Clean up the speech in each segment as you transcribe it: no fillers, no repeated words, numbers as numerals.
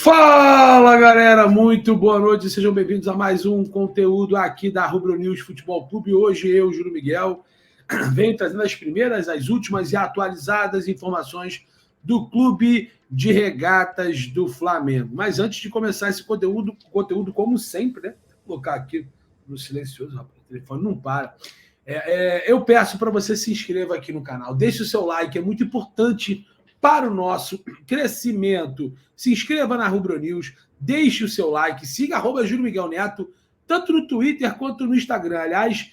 Fala, galera! Muito boa noite, sejam bem-vindos a mais um conteúdo aqui da Rubro News Futebol Clube. Hoje eu, Júlio Miguel, venho trazendo as primeiras, as últimas e atualizadas informações do Clube de Regatas do Flamengo. Mas antes de começar esse conteúdo como sempre, né? Vou colocar aqui no silencioso, rapaz, o telefone não para. Eu peço para você se inscreva aqui no canal, deixe o seu like, é muito importante para o nosso crescimento. Se inscreva na Rubro News, deixe o seu like, siga @Júlio Miguel Neto, tanto no Twitter quanto no Instagram. Aliás,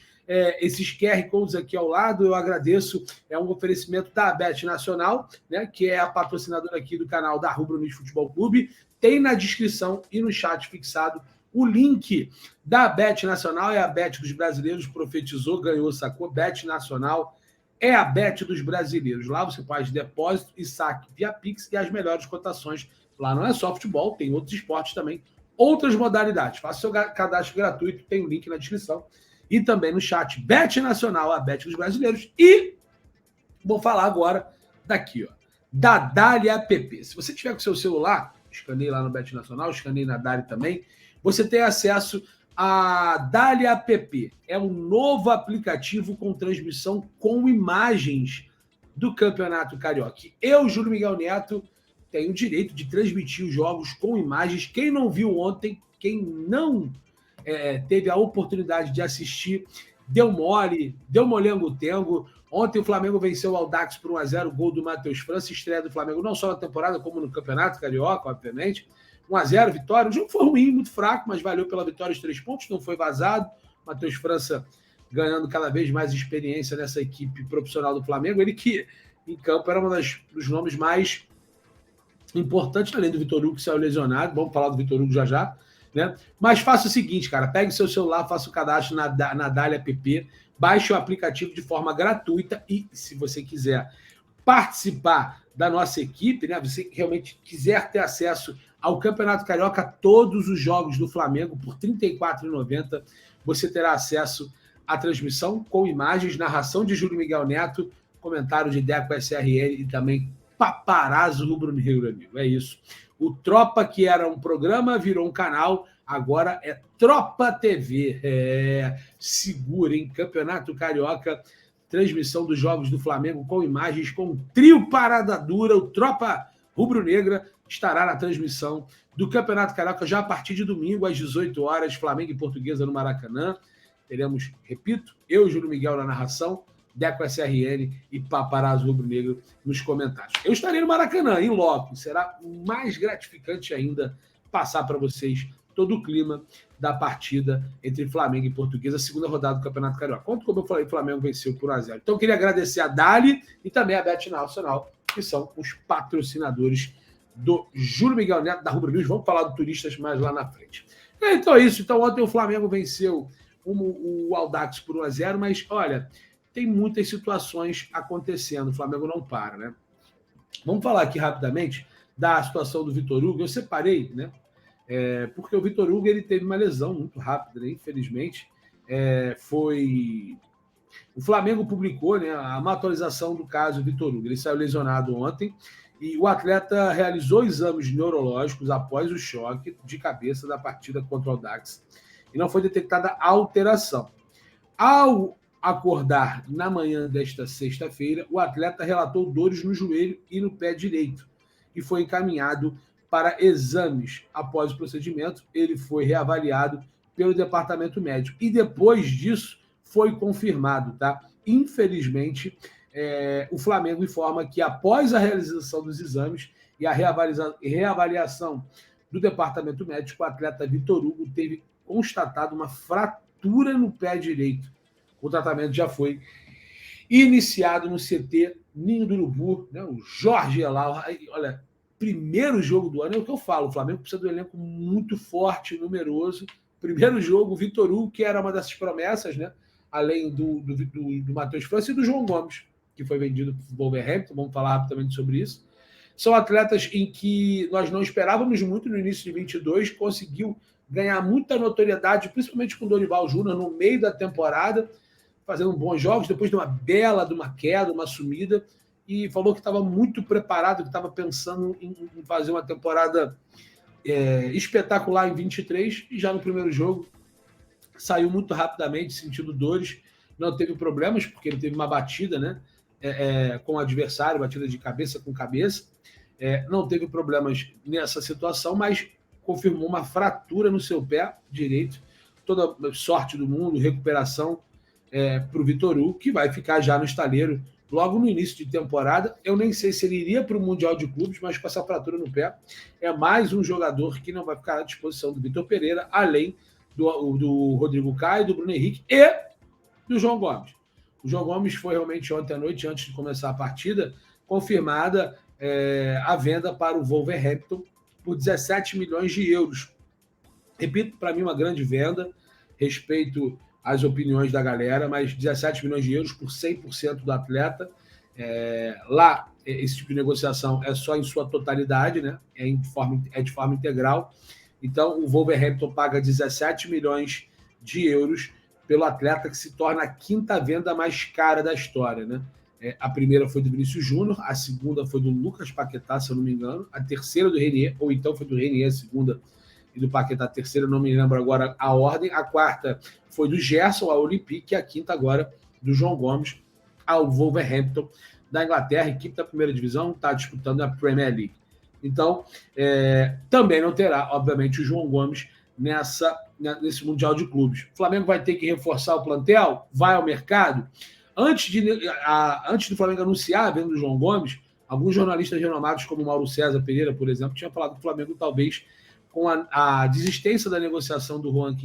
esses QR Codes aqui ao lado, eu agradeço, é um oferecimento da Bet Nacional, né, que é a patrocinadora aqui do canal da Rubro News Futebol Clube. Tem na descrição e no chat fixado o link da Bet Nacional, é a Bet dos brasileiros, profetizou, ganhou, sacou, Bet Nacional é a Bet dos brasileiros. Lá você faz depósito e saque via Pix e as melhores cotações. Lá não é só futebol, tem outros esportes também, outras modalidades. Faça seu cadastro gratuito, tem o link na descrição. E também no chat, Bet Nacional, a Bet dos brasileiros. E vou falar agora daqui, ó, da Dali App. Se você tiver com o seu celular, escaneie lá no Bet Nacional, escaneie na Dali também, você tem acesso a Dali App. É um novo aplicativo com transmissão com imagens do Campeonato Carioca. Eu, Júlio Miguel Neto, tenho o direito de transmitir os jogos com imagens. Quem não viu ontem, quem não teve a oportunidade de assistir, deu mole, deu molengo-tengo. Ontem o Flamengo venceu o Audax por 1-0, gol do Matheus França, estreia do Flamengo não só na temporada, como no Campeonato Carioca, obviamente. 1-0, vitória. O jogo foi ruim, muito fraco, mas valeu pela vitória de 3 pontos, não foi vazado. Matheus França ganhando cada vez mais experiência nessa equipe profissional do Flamengo. Ele que, em campo, era um dos nomes mais importantes, além do Vitor Hugo, que saiu lesionado. Vamos falar do Vitor Hugo já já. Né? Mas faça o seguinte, cara, pegue seu celular, faça o cadastro na Dali App, baixe o aplicativo de forma gratuita e, se você quiser participar da nossa equipe, né? Você realmente quiser ter acesso ao Campeonato Carioca, todos os jogos do Flamengo por R$ 34,90, você terá acesso à transmissão com imagens, narração de Júlio Miguel Neto, comentário de Deco SRL e também paparazzo rubro-negro, amigo. É isso. O Tropa, que era um programa, virou um canal, agora é Tropa TV. Segura, hein? Campeonato Carioca, transmissão dos jogos do Flamengo com imagens, com um trio parada dura. O Tropa Rubro-Negra estará na transmissão do Campeonato Carioca já a partir de domingo, às 18 horas, Flamengo e Portuguesa no Maracanã. Teremos, repito, eu e Júlio Miguel na narração, Deco SRN e Paparazzo Rubro-Negro nos comentários. Eu estarei no Maracanã, em loco. Será mais gratificante ainda passar para vocês todo o clima da partida entre Flamengo e Portuguesa, a segunda rodada do Campeonato Carioca. Como eu falei, o Flamengo venceu por 1-0. Então, eu queria agradecer a Dali e também a Bet Nacional, que são os patrocinadores do Júlio Miguel Neto, da Rubro News. Vamos falar do Turistas mais lá na frente. Então é isso. Então, ontem o Flamengo venceu o Audax por 1-0, mas, olha, tem muitas situações acontecendo. O Flamengo não para, né? Vamos falar aqui rapidamente da situação do Vitor Hugo. Eu separei, né? Porque o Vitor Hugo ele teve uma lesão muito rápida, né? Infelizmente. O Flamengo publicou, né, uma atualização do caso Vitor Hugo. Ele saiu lesionado ontem e o atleta realizou exames neurológicos após o choque de cabeça da partida contra o Audax e não foi detectada alteração. Ao acordar na manhã desta sexta-feira, o atleta relatou dores no joelho e no pé direito e foi encaminhado para exames. Após o procedimento, ele foi reavaliado pelo departamento médico e depois disso foi confirmado, tá? Infelizmente, o Flamengo informa que após a realização dos exames e a reavaliação do departamento médico, o atleta Vitor Hugo teve constatado uma fratura no pé direito. O tratamento já foi iniciado no CT Ninho do Urubu, né? O Jorge Elal. Olha, primeiro jogo do ano é o que eu falo, o Flamengo precisa de um elenco muito forte, numeroso. Primeiro jogo, o Vitor Hugo, que era uma dessas promessas, né? Além do Matheus França e do João Gomes, que foi vendido para o Wolverhampton, vamos falar rapidamente sobre isso. São atletas em que nós não esperávamos muito no início de 22, conseguiu ganhar muita notoriedade, principalmente com o Dorival Júnior, no meio da temporada, fazendo bons jogos, depois de uma queda, uma sumida, e falou que estava muito preparado, que estava pensando em fazer uma temporada espetacular em 23 e já no primeiro jogo saiu muito rapidamente, sentindo dores, não teve problemas, porque ele teve uma batida, né, com o adversário, batida de cabeça com cabeça, não teve problemas nessa situação, mas confirmou uma fratura no seu pé direito, toda sorte do mundo, recuperação para o Vitor Hugo, que vai ficar já no estaleiro logo no início de temporada. Eu nem sei se ele iria para o Mundial de Clubes, mas com essa fratura no pé, é mais um jogador que não vai ficar à disposição do Vitor Pereira, além do Rodrigo Caio, do Bruno Henrique e do João Gomes. O João Gomes foi realmente ontem à noite, antes de começar a partida, confirmada a venda para o Wolverhampton por 17 milhões de euros. Repito, para mim uma grande venda, respeito às opiniões da galera, mas 17 milhões de euros por 100% do atleta. Lá, esse tipo de negociação é só em sua totalidade, né? É de forma integral. Então, o Wolverhampton paga 17 milhões de euros pelo atleta, que se torna a quinta venda mais cara da história, né? A primeira foi do Vinícius Júnior, a segunda foi do Lucas Paquetá, se eu não me engano, a terceira do Renier, ou então foi do Renier a segunda, e do Paquetá a terceira, não me lembro agora a ordem, a quarta foi do Gerson ao Olympique, e a quinta agora do João Gomes ao Wolverhampton da Inglaterra, equipe da primeira divisão, está disputando a Premier League. Então, também não terá, obviamente, o João Gomes nesse Mundial de Clubes. O Flamengo vai ter que reforçar o plantel? Vai ao mercado? Antes do Flamengo anunciar a venda do João Gomes, alguns jornalistas renomados, como Mauro César Pereira, por exemplo, tinham falado que o Flamengo talvez, com a desistência da negociação do Juan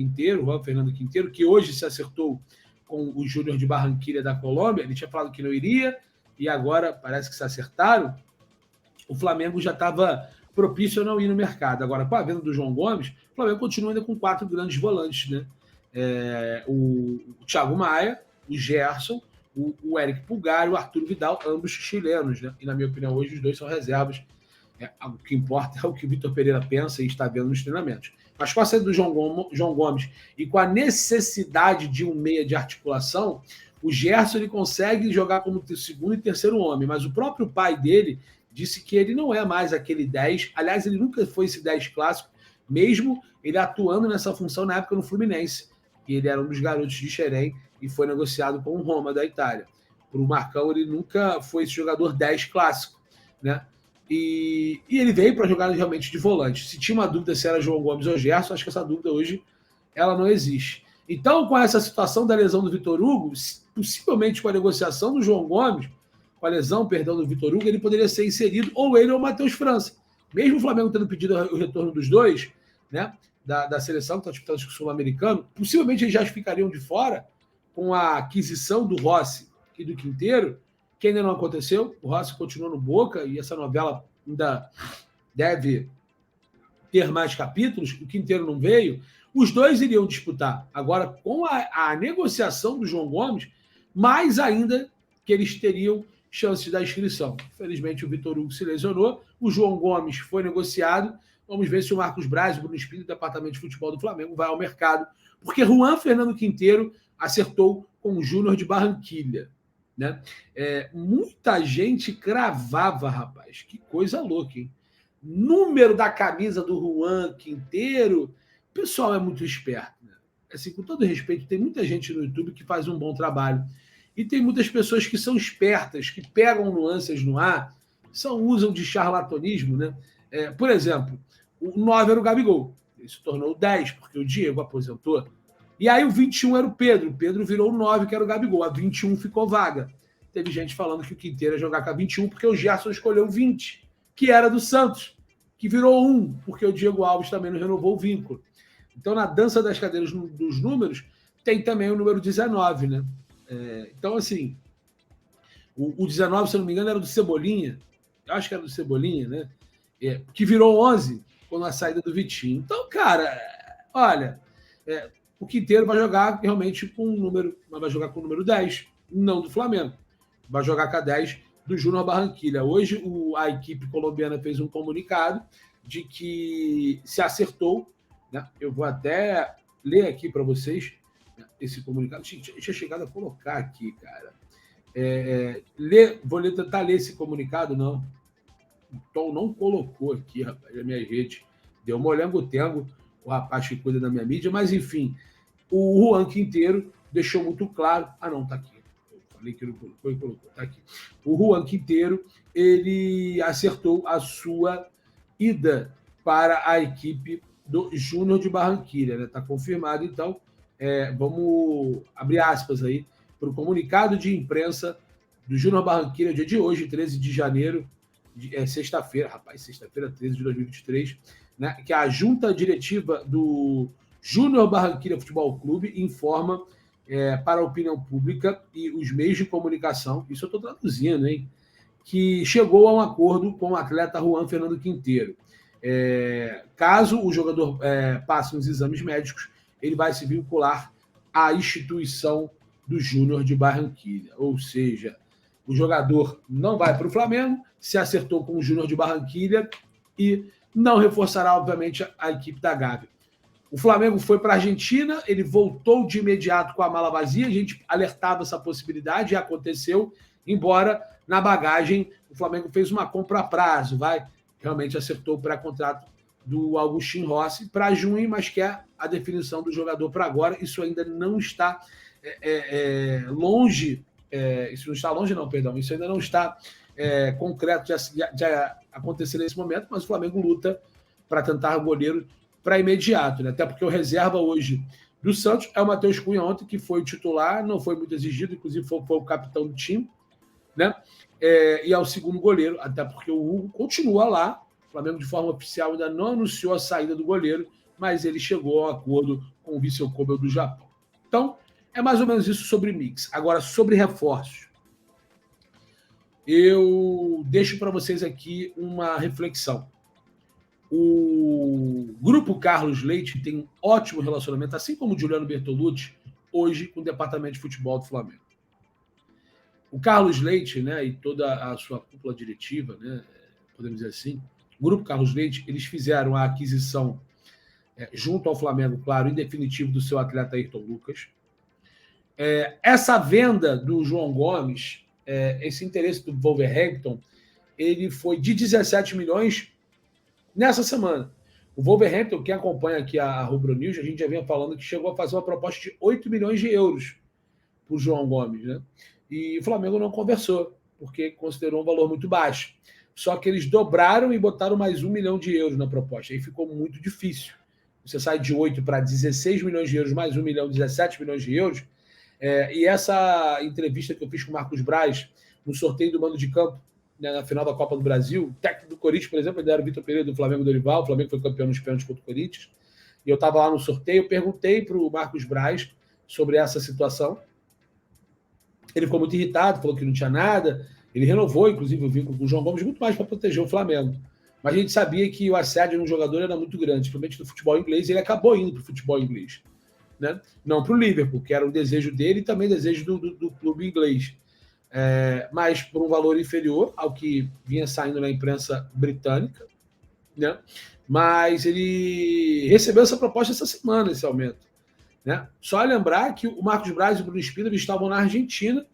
Fernando Quinteiro, que hoje se acertou com o Júnior de Barranquilla da Colômbia, ele tinha falado que não iria, e agora parece que se acertaram, o Flamengo já estava propício a não ir no mercado. Agora, com a venda do João Gomes, o Flamengo continua ainda com 4 grandes volantes, né? O Thiago Maia, o Gerson, o Eric Pulgar e o Arthur Vidal, ambos chilenos, né? E, na minha opinião, hoje os dois são reservas. O que importa é o que o Vitor Pereira pensa e está vendo nos treinamentos. Mas com a saída do João Gomes e com a necessidade de um meia de articulação, o Gerson ele consegue jogar como segundo e terceiro homem, mas o próprio pai dele disse que ele não é mais aquele 10. Aliás, ele nunca foi esse 10 clássico, mesmo ele atuando nessa função na época no Fluminense. E ele era um dos garotos de Xerém e foi negociado com o Roma da Itália. Para o Marcão, ele nunca foi esse jogador 10 clássico, né? E ele veio para jogar realmente de volante. Se tinha uma dúvida se era João Gomes ou Gerson, acho que essa dúvida hoje ela não existe. Então, com essa situação da lesão do Vitor Hugo, possivelmente com a negociação do João Gomes, com a lesão, perdão, do Vitor Hugo, ele poderia ser inserido, ou ele ou o Matheus França. Mesmo o Flamengo tendo pedido o retorno dos dois, né, da seleção, que está disputando o Sul-Americano, possivelmente eles já ficariam de fora com a aquisição do Rossi e do Quinteiro, que ainda não aconteceu. O Rossi continua no Boca e essa novela ainda deve ter mais capítulos. O Quinteiro não veio. Os dois iriam disputar. Agora, com a negociação do João Gomes, mais ainda que eles teriam chance da inscrição. Infelizmente, o Vitor Hugo se lesionou. O João Gomes foi negociado. Vamos ver se o Marcos Braz, o Bruno Espírito, do Departamento de Futebol do Flamengo, vai ao mercado. Porque Juan Fernando Quinteiro acertou com o Júnior de Barranquilla, né? Muita gente cravava, rapaz. Que coisa louca, hein? Número da camisa do Juan Quinteiro. O pessoal é muito esperto, né? Assim, com todo respeito, tem muita gente no YouTube que faz um bom trabalho. E tem muitas pessoas que são espertas, que pegam nuances no ar, usam de charlatanismo, né? Por exemplo, o 9 era o Gabigol. Ele se tornou o 10, porque o Diego aposentou. E aí o 21 era o Pedro. O Pedro virou o 9, que era o Gabigol. A 21 ficou vaga. Teve gente falando que o Quinteiro ia jogar com a 21 porque o Gerson escolheu o 20, que era do Santos, que virou 1, porque o Diego Alves também não renovou o vínculo. Então, na dança das cadeiras dos números, tem também o número 19, né? Então, assim, o 19, se eu não me engano, era do Cebolinha. Eu acho que era do Cebolinha, né? Que virou 11 com a saída do Vitinho. Então, cara, olha, o Quinteiro vai jogar realmente com o número, mas vai jogar com o número 10, não do Flamengo. Vai jogar com a 10 do Júnior Barranquilla. Hoje, a equipe colombiana fez um comunicado de que se acertou, né? Eu vou até ler aqui para vocês, né, esse comunicado. Tinha chegado a colocar aqui, cara. Vou tentar ler esse comunicado, não. O Tom não colocou aqui, rapaz, a minha rede Deu molengo-tengo, o rapaz que cuida da minha mídia, mas enfim, o Juan Quinteiro deixou muito claro. Ah, não, tá aqui. Eu falei que ele colocou, tá aqui. O Juan Quinteiro, ele acertou a sua ida para a equipe do Júnior de Barranquilla, né? Tá confirmado, então, vamos abrir aspas aí para o comunicado de imprensa do Júnior Barranquilla, dia de hoje, 13 de janeiro, sexta-feira, 13 de 2023, né, que a junta diretiva do Júnior Barranquilla Futebol Clube informa para a opinião pública e os meios de comunicação, isso eu estou traduzindo, hein, que chegou a um acordo com o atleta Juan Fernando Quinteiro. Caso o jogador passe nos exames médicos, ele vai se vincular à instituição do Júnior de Barranquilla, ou seja, o jogador não vai para o Flamengo, se acertou com o Júnior de Barranquilla e não reforçará, obviamente, a equipe da Gávea. O Flamengo foi para a Argentina, ele voltou de imediato com a mala vazia, a gente alertava essa possibilidade e aconteceu, embora na bagagem o Flamengo fez uma compra a prazo, realmente acertou o pré-contrato do Agustín Rossi para junho, mas quer a definição do jogador para agora. Isso ainda não está longe, isso não está longe não, perdão, isso ainda não está concreto de acontecer nesse momento, mas o Flamengo luta para tentar o goleiro para imediato, né? Até porque o reserva hoje do Santos é o Matheus Cunha ontem, que foi o titular, não foi muito exigido, inclusive foi o capitão do time, né? E é o segundo goleiro, até porque o Hugo continua lá. O Flamengo, de forma oficial, ainda não anunciou a saída do goleiro, mas ele chegou a um acordo com o Vissel Kobe do Japão. Então, é mais ou menos isso sobre mix. Agora, sobre reforços. Eu deixo para vocês aqui uma reflexão. O Grupo Carlos Leite tem um ótimo relacionamento, assim como o Juliano Bertolucci, hoje com o Departamento de Futebol do Flamengo. O Carlos Leite, né, e toda a sua cúpula diretiva, né, podemos dizer assim, o Grupo Carlos Leite, eles fizeram a aquisição, junto ao Flamengo, claro, em definitivo, do seu atleta Ayrton Lucas. Essa venda do João Gomes, esse interesse do Wolverhampton, ele foi de 17 milhões nessa semana. O Wolverhampton, quem acompanha aqui a Rubro News, a gente já vinha falando que chegou a fazer uma proposta de 8 milhões de euros para o João Gomes, né? E o Flamengo não conversou, porque considerou um valor muito baixo. Só que eles dobraram e botaram mais 1 milhão de euros na proposta. Aí ficou muito difícil. Você sai de 8 para 16 milhões de euros, mais 1 milhão, 17 milhões de euros. E essa entrevista que eu fiz com o Marcos Braz, no sorteio do mando de campo, né, na final da Copa do Brasil, o técnico do Corinthians, por exemplo, ele era o Vitor Pereira do Flamengo do Dorival, o Flamengo foi campeão nos pênaltis contra o Corinthians, e eu estava lá no sorteio, perguntei para o Marcos Braz sobre essa situação. Ele ficou muito irritado, falou que não tinha nada, ele renovou, inclusive, o vínculo com o João Gomes, muito mais para proteger o Flamengo. Mas a gente sabia que o assédio no jogador era muito grande, principalmente no futebol inglês, e ele acabou indo para o futebol inglês. Né? Não para o Liverpool, que era o desejo dele e também desejo do clube inglês. Mas por um valor inferior ao que vinha saindo na imprensa britânica, né? Mas ele recebeu essa proposta essa semana, esse aumento, né? Só lembrar que o Marcos Braz e o Bruno Spindler estavam na Argentina,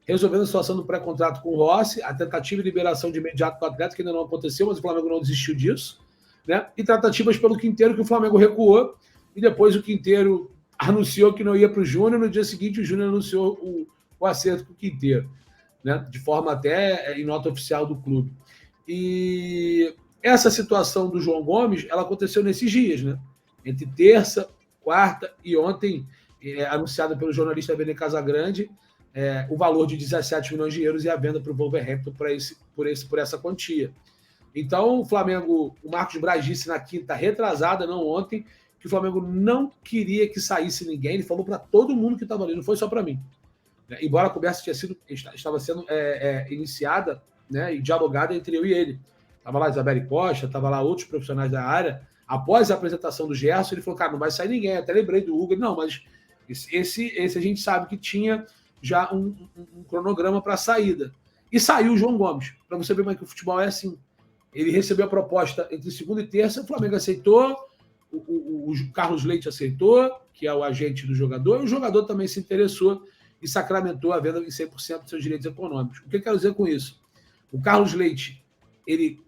resolvendo a situação do pré-contrato com o Rossi, a tentativa de liberação de imediato do atleta, que ainda não aconteceu, mas o Flamengo não desistiu disso, né? E tratativas pelo Quinteiro, que o Flamengo recuou, e depois o Quinteiro anunciou que não ia para o Júnior, no dia seguinte o Júnior anunciou o acerto com o Quinteiro, né? De forma até em nota oficial do clube. E essa situação do João Gomes, ela aconteceu nesses dias, né? Entre terça, quarta e ontem, anunciada pelo jornalista Vene Casagrande, o valor de 17 milhões de euros e a venda para o Wolverhampton por essa quantia. Então, o Flamengo, o Marcos Braz disse na quinta retrasada, não ontem, que o Flamengo não queria que saísse ninguém. Ele falou para todo mundo que estava ali, não foi só para mim. Embora a conversa estava sendo iniciada, né, e dialogada entre eu e ele. Estava lá Isabelle Costa, estava lá outros profissionais da área. Após a apresentação do Gerson, ele falou, cara, não vai sair ninguém. Até lembrei do Hugo. Não, mas esse a gente sabe que tinha já um cronograma para a saída. E saiu o João Gomes. Para você ver como é que o futebol é assim. Ele recebeu a proposta entre segunda e terça, o Flamengo aceitou, o Carlos Leite aceitou, que é o agente do jogador, e o jogador também se interessou e sacramentou a venda em 100% dos seus direitos econômicos. O que eu quero dizer com isso? O Carlos Leite, ele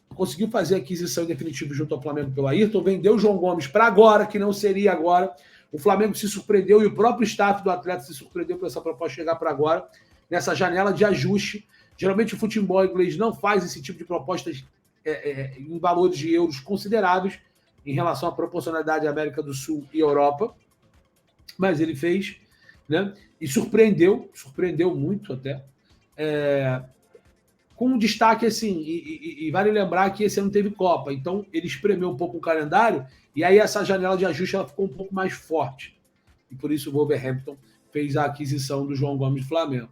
conseguiu fazer a aquisição definitiva junto ao Flamengo pelo Ayrton, vendeu o João Gomes para agora, que não seria agora. O Flamengo se surpreendeu e o próprio staff do atleta se surpreendeu por essa proposta chegar para agora, nessa janela de ajuste. Geralmente o futebol inglês não faz esse tipo de propostas em valores de euros consideráveis em relação à proporcionalidade América do Sul e Europa, mas ele fez, né? E surpreendeu muito até, com um destaque assim, e vale lembrar que esse ano teve Copa, então ele espremeu um pouco o calendário, e aí essa janela de ajuste ela ficou um pouco mais forte, e por isso o Wolverhampton fez a aquisição do João Gomes do Flamengo.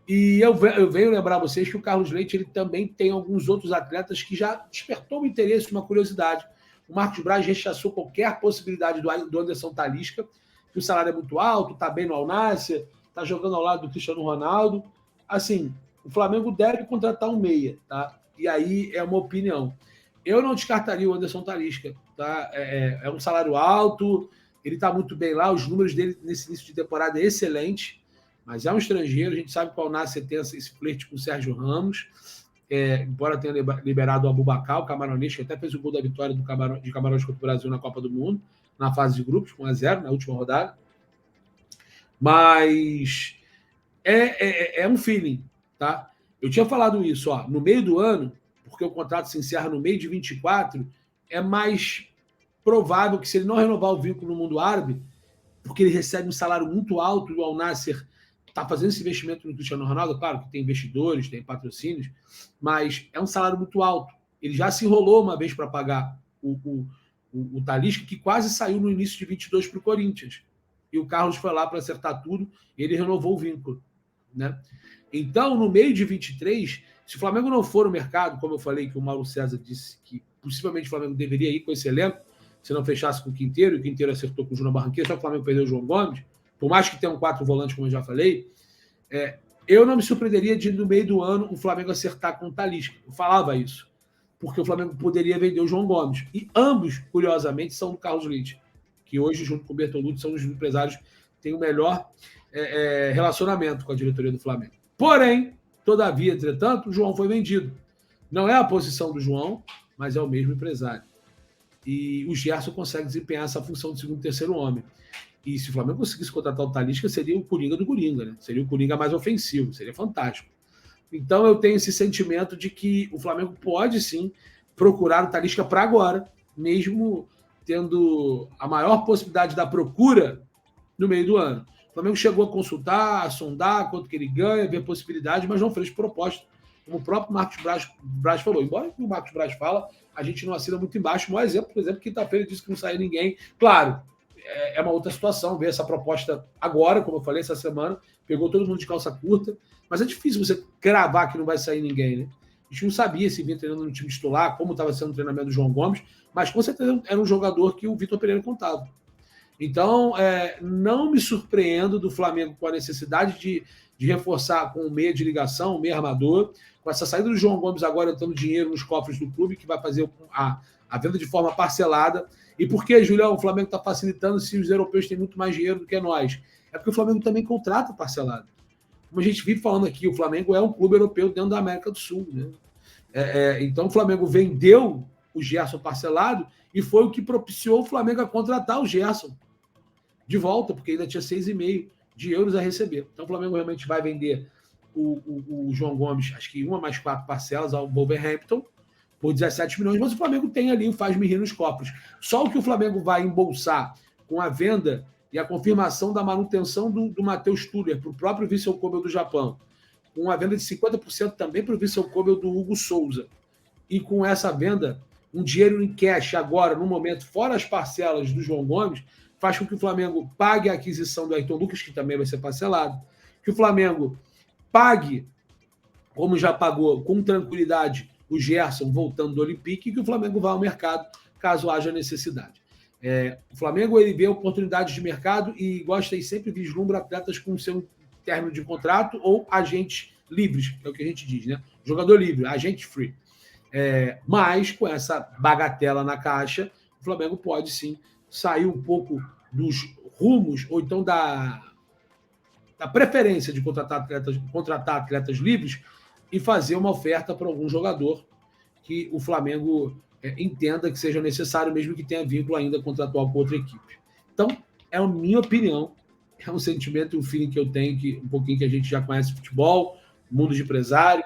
E eu venho lembrar vocês que o Carlos Leite ele também tem alguns outros atletas que já despertou um interesse, uma curiosidade. O Marcos Braz rechaçou qualquer possibilidade do Anderson Talisca, que o salário é muito alto, está bem no Al Nassr, está jogando ao lado do Cristiano Ronaldo. Assim, o Flamengo deve contratar um meia, tá? E aí é uma opinião. Eu não descartaria o Anderson Talisca, tá? É um salário alto, ele está muito bem lá, os números dele nesse início de temporada é excelente, mas é um estrangeiro, a gente sabe que o Al Nassr tem esse flerte com o Sérgio Ramos, embora tenha liberado o Abubakar, o camaronês, que até fez o gol da vitória de Camarões contra o Brasil na Copa do Mundo, na fase de grupos, 1-0, na última rodada. Mas é um feeling, tá? Eu tinha falado isso, ó, no meio do ano, porque o contrato se encerra no meio de 24, é mais provável que se ele não renovar o vínculo no mundo árabe, porque ele recebe um salário muito alto do Al Nassr, está fazendo esse investimento no Cristiano Ronaldo, claro que tem investidores, tem patrocínios, mas é um salário muito alto. Ele já se enrolou uma vez para pagar o Talisca, que quase saiu no início de 22 para o Corinthians. E o Carlos foi lá para acertar tudo, e ele renovou o vínculo, né? Então, no meio de 23, se o Flamengo não for no mercado, como eu falei que o Mauro César disse que possivelmente o Flamengo deveria ir com esse elenco, se não fechasse com o Quinteiro, e o Quinteiro acertou com o Júnior Barranquilla, só que o Flamengo perdeu o João Gomes, por mais que tenha um 4 volantes, como eu já falei, eu não me surpreenderia de, no meio do ano, o Flamengo acertar com o Talisca. Eu falava isso, porque o Flamengo poderia vender o João Gomes. E ambos, curiosamente, são do Carlos Leite, que hoje, junto com o Bertolucci, são os empresários que têm o melhor relacionamento com a diretoria do Flamengo. Porém, todavia, entretanto, o João foi vendido. Não é a posição do João, mas é o mesmo empresário. E o Gerson consegue desempenhar essa função de segundo e terceiro homem. E se o Flamengo conseguisse contratar o Talisca, seria o Coringa do Coringa, né? Seria o Coringa mais ofensivo, seria fantástico. Então eu tenho esse sentimento de que o Flamengo pode sim procurar o Talisca para agora, mesmo tendo a maior possibilidade da procura no meio do ano. O Flamengo chegou a consultar, a sondar quanto que ele ganha, ver possibilidades, mas não fez proposta. Como o próprio Marcos Braz falou. Embora o Marcos Braz fala, a gente não assina muito embaixo. Um exemplo, por exemplo, quinta-feira disse que não saiu ninguém. Claro, é uma outra situação ver essa proposta agora, como eu falei, essa semana, pegou todo mundo de calça curta, mas é difícil você cravar que não vai sair ninguém, né? A gente não sabia se vinha treinando no time titular, como estava sendo o treinamento do João Gomes, mas com certeza era um jogador que o Vitor Pereira contava. Então, não me surpreendo do Flamengo com a necessidade de reforçar com um meia de ligação, um meia armador, com essa saída do João Gomes agora entrando dinheiro nos cofres do clube, que vai fazer a venda de forma parcelada. E por que, Julião, o Flamengo está facilitando se os europeus têm muito mais dinheiro do que nós? É porque o Flamengo também contrata parcelado. Como a gente vive falando aqui, o Flamengo é um clube europeu dentro da América do Sul, né? Então o Flamengo vendeu o Gerson parcelado e foi o que propiciou o Flamengo a contratar o Gerson de volta, porque ainda tinha 6,5 de euros a receber. Então o Flamengo realmente vai vender o João Gomes, acho que 1 mais 4 parcelas ao Wolverhampton, por 17 milhões, mas o Flamengo tem ali o faz-me rir nos copos. Só o que o Flamengo vai embolsar com a venda e a confirmação da manutenção do Matheus Tuller para o próprio Vissel Kobe do Japão, com a venda de 50% também para o Vissel Kobe do Hugo Souza, e com essa venda, um dinheiro em cash agora, no momento, fora as parcelas do João Gomes, faz com que o Flamengo pague a aquisição do Ayrton Lucas, que também vai ser parcelado, que o Flamengo pague, como já pagou, com tranquilidade, o Gerson voltando do Olympique, e que o Flamengo vá ao mercado, caso haja necessidade. O Flamengo ele vê oportunidades de mercado e gosta e sempre vislumbra atletas com seu término de contrato ou agentes livres, que é o que a gente diz, né? Jogador livre, agente free. Mas com essa bagatela na caixa, o Flamengo pode sim sair um pouco dos rumos, ou então da preferência de contratar atletas livres e fazer uma oferta para algum jogador que o Flamengo entenda que seja necessário, mesmo que tenha vínculo ainda contratual com outra equipe. Então, é a minha opinião, é um sentimento e um feeling que eu tenho, que um pouquinho que a gente já conhece futebol, mundo de empresário,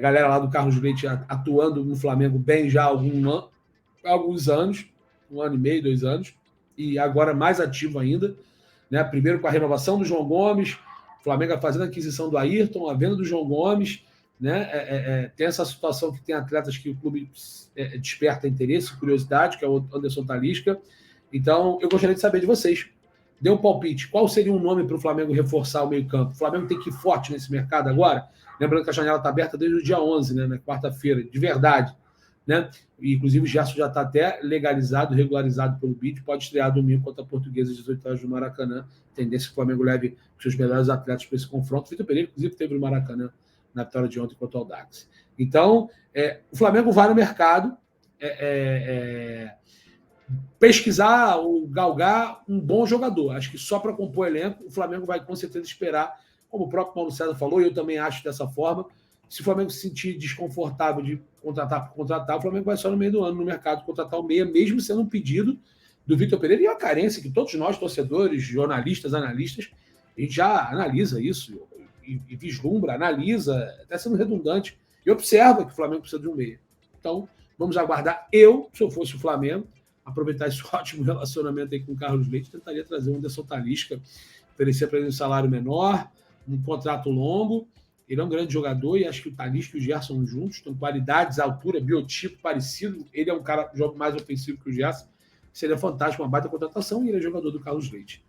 galera lá do Carlos Leite atuando no Flamengo bem já há alguns anos, 1 ano e meio, 2 anos, e agora mais ativo ainda, né? Primeiro com a renovação do João Gomes, o Flamengo fazendo a aquisição do Ayrton, a venda do João Gomes, né? Tem essa situação que tem atletas que o clube desperta interesse, curiosidade, que é o Anderson Talisca. Então, eu gostaria de saber de vocês. Dê um palpite. Qual seria um nome para o Flamengo reforçar o meio-campo? O Flamengo tem que ir forte nesse mercado agora? Lembrando que a janela está aberta desde o dia 11, né, na quarta-feira, de verdade. Né? E, inclusive, o Gerson já está até legalizado, regularizado pelo BID, pode estrear domingo contra a Portuguesa, às 18 horas do Maracanã. Tendência que o Flamengo leve os seus melhores atletas para esse confronto. Vitor Pereira, inclusive, teve no Maracanã na vitória de ontem contra o Audax. Então, o Flamengo vai no mercado pesquisar ou galgar um bom jogador. Acho que só para compor elenco, o Flamengo vai com certeza esperar, como o próprio Paulo César falou, e eu também acho dessa forma. Se o Flamengo se sentir desconfortável de contratar por contratar, o Flamengo vai só no meio do ano no mercado contratar o meia, mesmo sendo um pedido do Vitor Pereira, e uma carência que todos nós, torcedores, jornalistas, analistas, a gente já analisa isso e vislumbra, analisa, até sendo redundante, e observa que o Flamengo precisa de um meia. Então, vamos aguardar. Eu, se eu fosse o Flamengo, aproveitar esse ótimo relacionamento aí com o Carlos Leite, tentaria trazer um Anderson Talisca, oferecer para ele um salário menor, um contrato longo. Ele é um grande jogador e acho que o Talisca e o Gerson juntos têm qualidades, altura, biotipo parecido. Ele é um cara que joga mais ofensivo que o Gerson. Seria fantástico, uma baita contratação, e ele é jogador do Carlos Leite.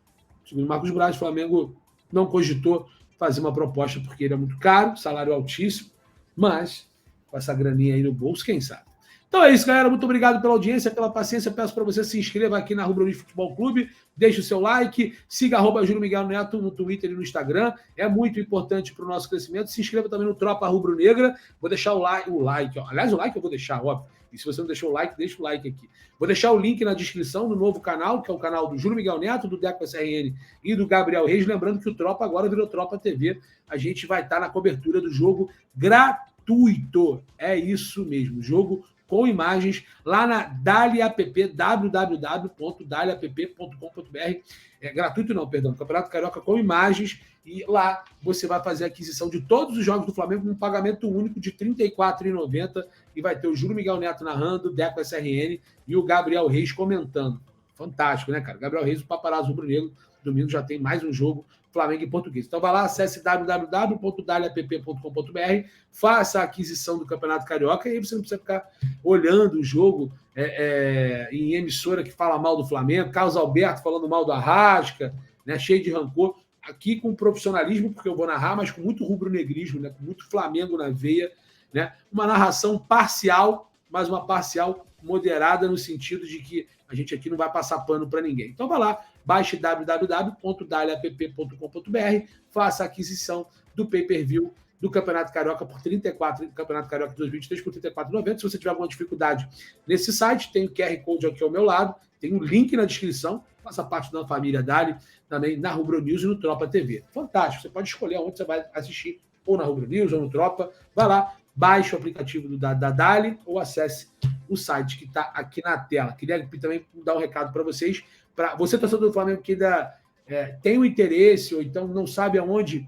Segundo Marcos Braz, o Flamengo não cogitou fazer uma proposta porque ele é muito caro, salário altíssimo, mas com essa graninha aí no bolso, quem sabe? Então é isso, galera. Muito obrigado pela audiência, pela paciência. Peço para você se inscreva aqui na Rubro News Futebol Clube, deixe o seu like, siga @Júlio Miguel Neto no Twitter e no Instagram. É muito importante para o nosso crescimento. Se inscreva também no Tropa Rubro Negra. Vou deixar o like. Ó. Aliás, o like eu vou deixar, óbvio. E se você não deixou o like, deixa o like aqui. Vou deixar o link na descrição do novo canal, que é o canal do Júlio Miguel Neto, do Deco SRN e do Gabriel Reis. Lembrando que o Tropa agora virou Tropa TV. A gente vai estar na cobertura do jogo gratuito. É isso mesmo, jogo com imagens lá na Dali App, www.daliapp.com.br. Gratuito não, perdão, Campeonato Carioca com imagens, e lá você vai fazer a aquisição de todos os jogos do Flamengo com um pagamento único de R$ 34,90, e vai ter o Júlio Miguel Neto narrando, o Deco SRN e o Gabriel Reis comentando. Fantástico, né, cara? Gabriel Reis, o paparazzo rubro-negro. Domingo já tem mais um jogo Flamengo em português. Então vai lá, acesse www.daliapp.com.br, faça a aquisição do Campeonato Carioca, e aí você não precisa ficar olhando o jogo em emissora que fala mal do Flamengo, Carlos Alberto falando mal do Arrasca, né, cheio de rancor. Aqui com profissionalismo, porque eu vou narrar, mas com muito rubro-negrismo, né, com muito Flamengo na veia, né, uma narração parcial, mas uma parcial moderada, no sentido de que a gente aqui não vai passar pano para ninguém. Então vai lá, baixe www.daliapp.com.br, faça a aquisição do pay-per-view do Campeonato Carioca por Campeonato Carioca 2023 por R$ 34,90. Se você tiver alguma dificuldade nesse site, tem o QR Code aqui ao meu lado, tem um link na descrição, faça parte da família Dali, também na Rubro News e no Tropa TV. Fantástico, você pode escolher onde você vai assistir, ou na Rubro News ou no Tropa. Vai lá, baixe o aplicativo da Dali ou acesse o site que está aqui na tela. Queria também dar um recado para vocês, para você, torcedor do Flamengo, que ainda tem um interesse ou então não sabe aonde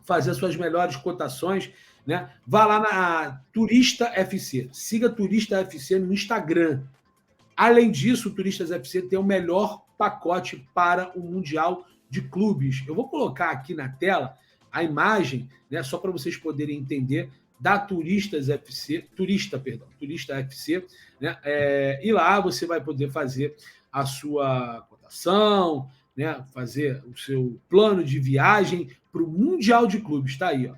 fazer as suas melhores cotações, né? Vá lá na Turista FC. Siga Turista FC no Instagram. Além disso, o Turistas FC tem o melhor pacote para o Mundial de Clubes. Eu vou colocar aqui na tela a imagem, né, só para vocês poderem entender, da Turista FC, né? E lá você vai poder fazer a sua cotação, né? Fazer o seu plano de viagem para o Mundial de Clubes. Está aí, ó.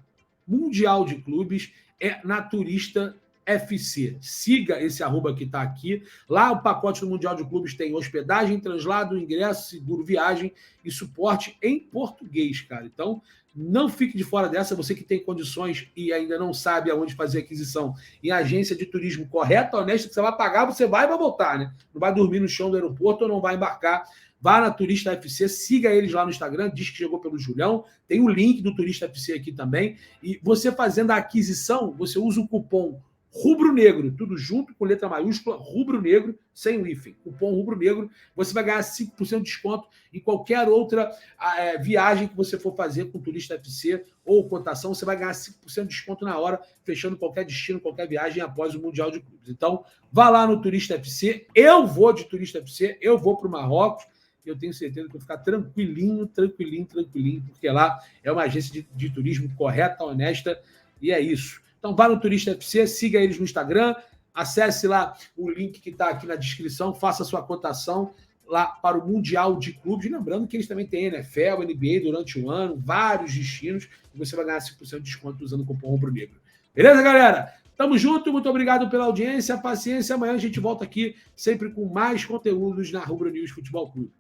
Mundial de Clubes é na Turista FC. Siga esse arroba que está aqui. Lá o pacote do Mundial de Clubes tem hospedagem, translado, ingresso, seguro, viagem e suporte em português, cara. Então, não fique de fora dessa. Você que tem condições e ainda não sabe aonde fazer aquisição em agência de turismo correta, honesta, que você vai pagar, você vai e vai voltar, né? Não vai dormir no chão do aeroporto ou não vai embarcar. Vá na Turista FC, siga eles lá no Instagram, diz que chegou pelo Julião, tem o link do Turista FC aqui também, e você fazendo a aquisição, você usa o cupom rubro-negro, tudo junto com letra maiúscula, rubro-negro, sem o hífen. Cupom rubro-negro, você vai ganhar 5% de desconto em qualquer outra viagem que você for fazer com Turista FC ou cotação, você vai ganhar 5% de desconto na hora, fechando qualquer destino, qualquer viagem após o Mundial de Clubes. Então, vá lá no Turista FC, eu vou de Turista FC, eu vou para o Marrocos, eu tenho certeza que vou ficar tranquilinho, porque lá é uma agência de turismo correta, honesta, e é isso. Então, vá no Turista FC, siga eles no Instagram, acesse lá o link que está aqui na descrição, faça a sua cotação lá para o Mundial de Clubes. Lembrando que eles também têm NFL, NBA durante o ano, vários destinos, e você vai ganhar 5% de desconto usando o cupom rubro-negro. Beleza, galera? Tamo junto, muito obrigado pela audiência, paciência. Amanhã a gente volta aqui sempre com mais conteúdos na Rubro News Futebol Clube.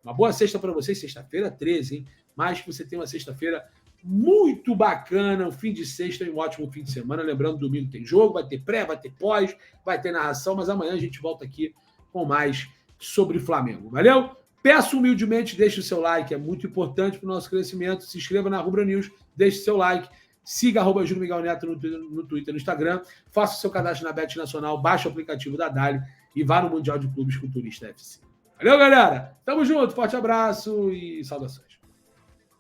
Uma boa sexta para vocês, sexta-feira 13, hein? Mas que você tenha uma sexta-feira muito bacana, um fim de sexta e um ótimo fim de semana. Lembrando, domingo tem jogo, vai ter pré, vai ter pós, vai ter narração, mas amanhã a gente volta aqui com mais sobre Flamengo. Valeu? Peço humildemente, deixe o seu like, é muito importante para o nosso crescimento. Se inscreva na Rubro News, deixe o seu like. Siga @Júlio Miguel Neto no Twitter e no Instagram. Faça o seu cadastro na Bet Nacional, baixe o aplicativo da Dali e vá no Mundial de Clubes com o Turista FC. Valeu, galera! Tamo junto, forte abraço e saudações.